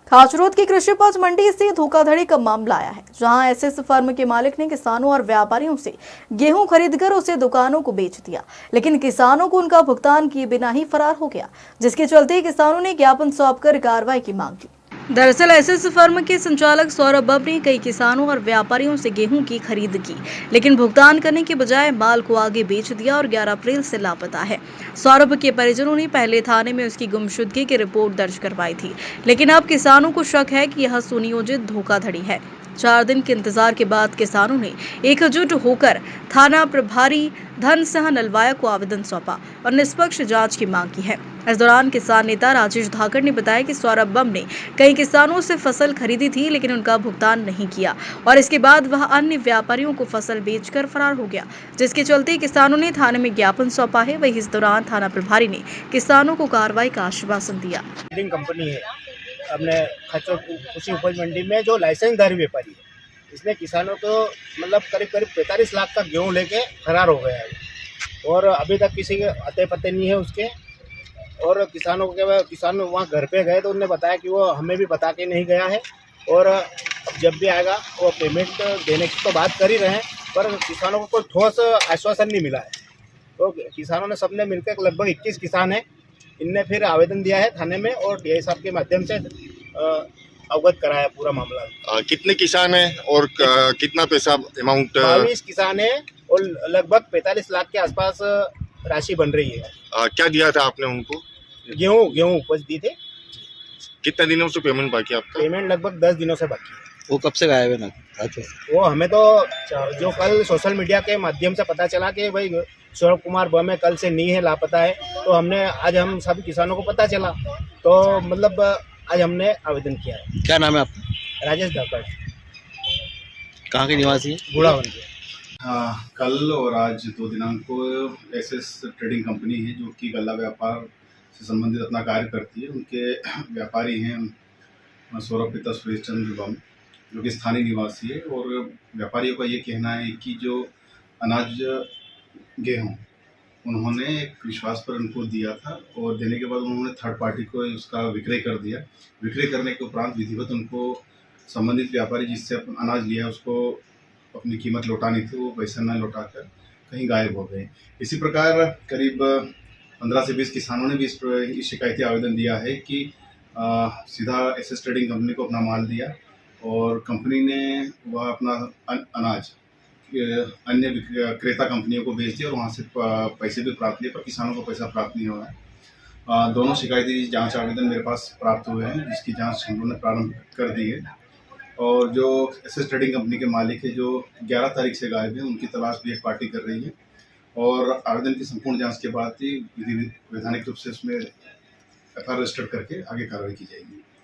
खाचरोद की कृषि उपज मंडी से धोखाधड़ी का मामला आया है, जहां एसएस फर्म के मालिक ने किसानों और व्यापारियों से गेहूं खरीदकर उसे दुकानों को बेच दिया, लेकिन किसानों को उनका भुगतान किए बिना ही फरार हो गया, जिसके चलते किसानों ने ज्ञापन सौंपकर कार्रवाई की मांग की। दरअसल एसएस फर्म के संचालक सौरभ बब ने कई किसानों और व्यापारियों से गेहूं की खरीद की, लेकिन भुगतान करने के बजाय माल को आगे बेच दिया और 11 अप्रैल से लापता है। सौरभ के परिजनों ने पहले थाने में उसकी गुमशुदगी की रिपोर्ट दर्ज करवाई थी, लेकिन अब किसानों को शक है कि यह सुनियोजित धोखाधड़ी है। 4 दिन के इंतजार के बाद किसानों ने एकजुट होकर थाना प्रभारी धन सिंह नलवाया को आवेदन सौंपा और निष्पक्ष जांच की मांग की है। इस दौरान किसान नेता राजेश धाकड़ ने बताया कि सौरभ बम ने कई किसानों से फसल खरीदी थी, लेकिन उनका भुगतान नहीं किया और इसके बाद वह अन्य व्यापारियों को फसल बेचकर फरार हो गया, जिसके चलते किसानों ने थाने में ज्ञापन सौंपा है। वहीं इस दौरान थाना प्रभारी ने किसानों को कार्रवाई का आश्वासन दिया। कंपनी है अपने खाचरोद कृषि उपज मंडी में जो लाइसेंसधारी व्यापारी है, इसने किसानों को मतलब करीब 45 लाख का गेहूँ लेके फरार हो गया है और अभी तक किसी के अते पते नहीं है उसके। और किसान वहाँ घर पे गए तो उन्होंने बताया कि वो हमें भी बता के नहीं गया है और अब जब भी आएगा वो पेमेंट देने की तो बात कर ही रहे हैं, पर किसानों को कोई ठोस आश्वासन नहीं मिला है। तो किसानों ने सबने मिलकर लगभग 21 किसान हैं, इनने फिर आवेदन दिया है थाने में और डीआई साहब के माध्यम से अवगत कराया पूरा मामला। कितने किसान हैं और कितना पैसा अमाउंट? 22 किसान हैं और लगभग 45 लाख के आसपास राशि बन रही है। क्या दिया था आपने उनको? गेहूँ उपज दी थी। कितने दिनों से पेमेंट बाकी है आपका? पेमेंट लगभग 10 दिनों से बाकी है। वो कब से गायब है ना? अच्छा, वो हमें तो जो कल सोशल मीडिया के माध्यम से पता चला कि भाई सौरभ कुमार बम कल से नहीं है, लापता है, तो आज हम सभी किसानों को पता चला तो मतलब आज हमने आवेदन किया है। क्या नाम है आपका? राजेश धाकड़। कहाँ के निवासी हैं? गुड़ावन के। हाँ, कल और आज 2 दिनांक को एसएस ट्रेडिंग कंपनी है जो कि गल्ला व्यापार से संबंधित अपना कार्य करती है, उनके व्यापारी हैं सौरभ पिता सुरेश चंद्र बम, जो कि स्थानीय निवासी है। और व्यापारियों का ये कहना है कि जो अनाज गेहूँ उन्होंने एक विश्वास पर उनको दिया था और देने के बाद उन्होंने थर्ड पार्टी को उसका विक्रय कर दिया। विक्रय करने के उपरांत विधिवत उनको संबंधित व्यापारी जिससे अनाज लिया उसको अपनी कीमत लौटानी थी, वो पैसा न लौटाकर कहीं गायब हो गए। इसी प्रकार करीब 15 से 20 किसानों ने भी इस शिकायती आवेदन दिया है कि सीधा एसएस ट्रेडिंग कंपनी को अपना माल दिया और कंपनी ने वह अपना अनाज अन्य क्रेता कंपनियों को बेच दिया और वहाँ से पैसे भी प्राप्त किए, पर किसानों को पैसा प्राप्त नहीं हुआ है। दोनों शिकायती जांच आवेदन मेरे पास प्राप्त हुए हैं, जिसकी जांच हम लोगों ने प्रारंभ कर दी है। और जो एसएस ट्रेडिंग कंपनी के मालिक है जो 11 तारीख से गायब है, उनकी तलाश भी एक पार्टी कर रही है और आवेदन की संपूर्ण जांच के बाद ही वैधानिक रूप से उसमें एफआईआर रजिस्टर करके आगे कार्रवाई की जाएगी।